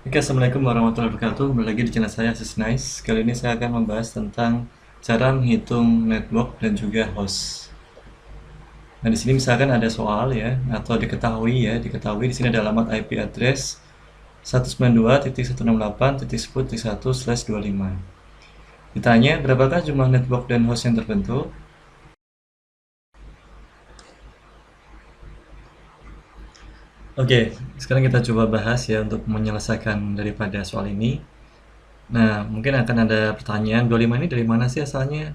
Oke, Assalamualaikum warahmatullahi wabarakatuh. Kembali lagi di channel saya, Sis Nice. Kali ini saya akan membahas tentang cara menghitung network dan juga host. Nah, di sini misalkan ada soal ya, atau diketahui di sini ada alamat IP address 192.168.10.1/25. Ditanya, berapakah jumlah network dan host yang terbentuk? Oke, sekarang kita coba bahas ya untuk menyelesaikan daripada soal ini. Nah, mungkin akan ada pertanyaan, 25 ini dari mana sih asalnya?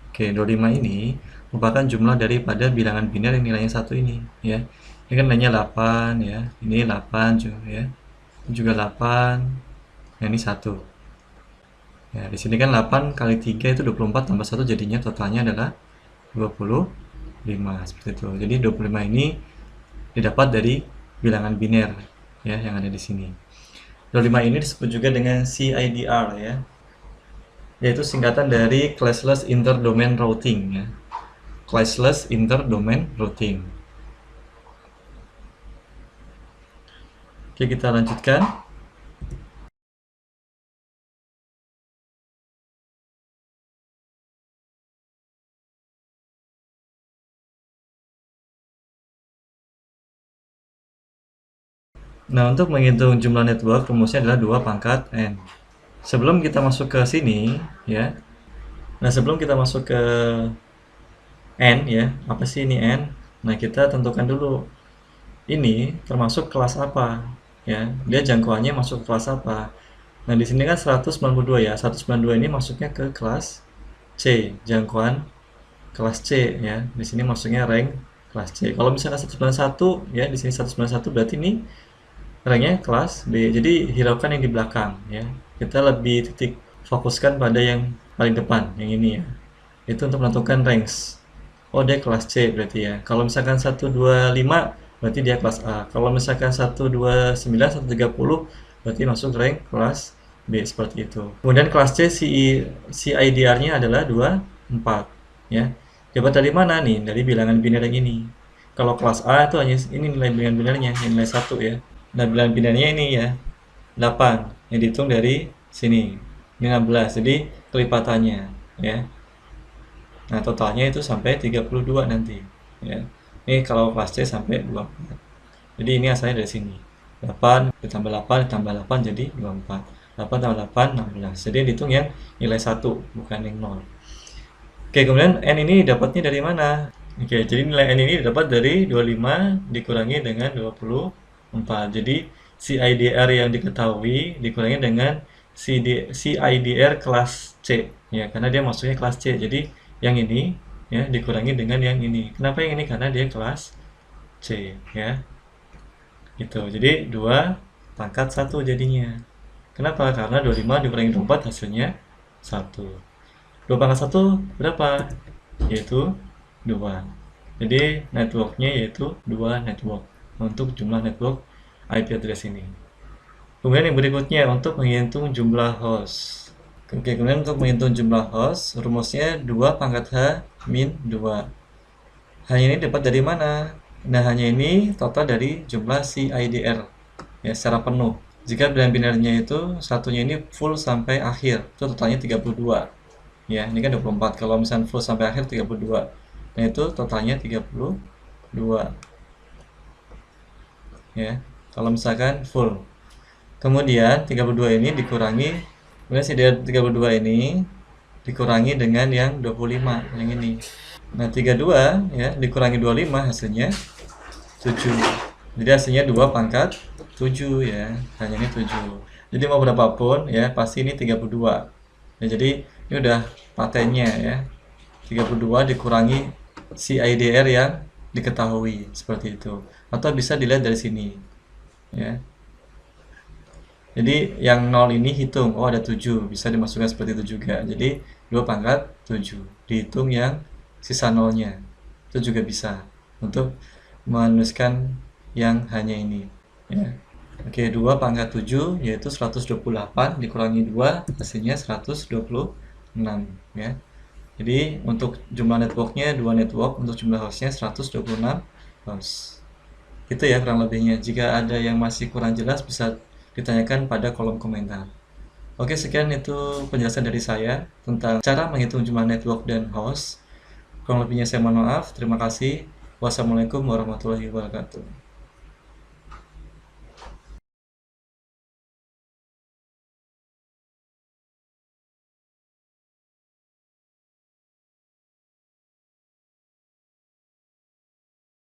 Oke, 25 ini merupakan jumlah daripada bilangan biner yang nilainya 1 ini, ya. Ini kan nilainya 8 ya. Ini 8 juga ya. Ini juga 8. Nah, ini 1. Ya, di sini kan 8 kali 3 itu 24 tambah 1 jadinya totalnya adalah 25 seperti itu. Jadi 25 ini didapat dari bilangan biner ya yang ada di sini. 25 ini disebut juga dengan CIDR ya, yaitu singkatan dari Classless Inter-Domain Routing ya. Classless Inter-Domain Routing. Oke, kita lanjutkan. Nah, untuk menghitung jumlah network, rumusnya adalah 2 pangkat N. Sebelum kita masuk ke sini, ya. Nah, sebelum kita masuk ke N, ya. Apa sih ini N? Nah, kita tentukan dulu. Ini termasuk kelas apa, ya. Dia jangkauannya masuk ke kelas apa. Nah, di sini kan 192 ya. 192 ini masuknya ke kelas C, jangkauan kelas C ya. Di sini masuknya rank kelas C. Kalau misalnya 191 ya, di sini 191 berarti ini ranknya kelas B. Jadi hiraukan yang di belakang ya. Kita lebih titik fokuskan pada yang paling depan, yang ini ya. Itu untuk menentukan ranks. Oh, dia kelas C berarti ya. Kalau misalkan 125 berarti dia kelas A. Kalau misalkan 129, 130 berarti masuk rank kelas B seperti itu. Kemudian kelas C si IDR-nya adalah 24 ya. Dapat dari mana nih? Dari bilangan biner yang ini. Kalau kelas A itu hanya ini nilai bilangan binernya, yang nilai 1 ya. Nah, bilangan binarnya ini ya, 8 yang dihitung dari sini. Ini 16, jadi kelipatannya ya. Nah, totalnya itu sampai 32 nanti ya. Ini kalau kelas C sampai 24. Jadi ini asalnya dari sini. 8 ditambah 8 ditambah 8 jadi 24. 8 tambah 8 16. Jadi yang dihitung yang nilai 1 bukan yang 0. Oke, kemudian N ini dapatnya dari mana? Oke, jadi nilai N ini didapat dari 25 dikurangi dengan 24. Jadi CIDR yang diketahui dikurangi dengan CIDR kelas C. Ya, karena dia masuknya kelas C. Jadi yang ini ya dikurangi dengan yang ini. Kenapa yang ini? Karena dia kelas C. Ya, gitu. Jadi 2 pangkat 1 jadinya. Kenapa? Karena 25 dikurangi 24 hasilnya 1. 2 pangkat 1 berapa? Yaitu 2. Jadi networknya yaitu 2 network untuk jumlah network IP address ini. Kemudian yang berikutnya untuk menghitung jumlah host. Oke, kemudian untuk menghitung jumlah host, rumusnya 2 pangkat H min 2. Hanya ini dapat dari mana? Nah, hanya ini total dari jumlah CIDR ya secara penuh. Jika bilangan binernya itu satunya ini full sampai akhir, itu totalnya 32. Ya, ini kan 24. Kalau misalnya full sampai akhir 32. Nah, itu totalnya 32. Ya. Kalau misalkan full. Kemudian 32 ini dikurangi, kemudian si 32 ini dikurangi dengan yang 25, yang ini. Nah, 32 ya dikurangi 25 hasilnya 7. Jadi hasilnya 2 pangkat 7 ya. Hanya ini 7. Jadi mau berapapun ya pasti ini 32. Ya, jadi ini udah patennya ya. 32 dikurangi CIDR yang diketahui seperti itu. Atau bisa dilihat dari sini ya. Jadi yang 0 ini hitung, oh ada 7, bisa dimasukkan seperti itu juga. Jadi 2 pangkat 7, dihitung yang sisa 0-nya. Itu juga bisa untuk menuliskan yang hanya ini. Ya. Oke, 2 pangkat 7 yaitu 128 dikurangi 2 hasilnya 126 ya. Jadi untuk jumlah networknya 2 network, untuk jumlah hostnya 126 host. Itu ya kurang lebihnya. Jika ada yang masih kurang jelas bisa ditanyakan pada kolom komentar. Oke, sekian itu penjelasan dari saya tentang cara menghitung jumlah network dan host. Kurang lebihnya saya mohon maaf. Terima kasih. Wassalamualaikum warahmatullahi wabarakatuh.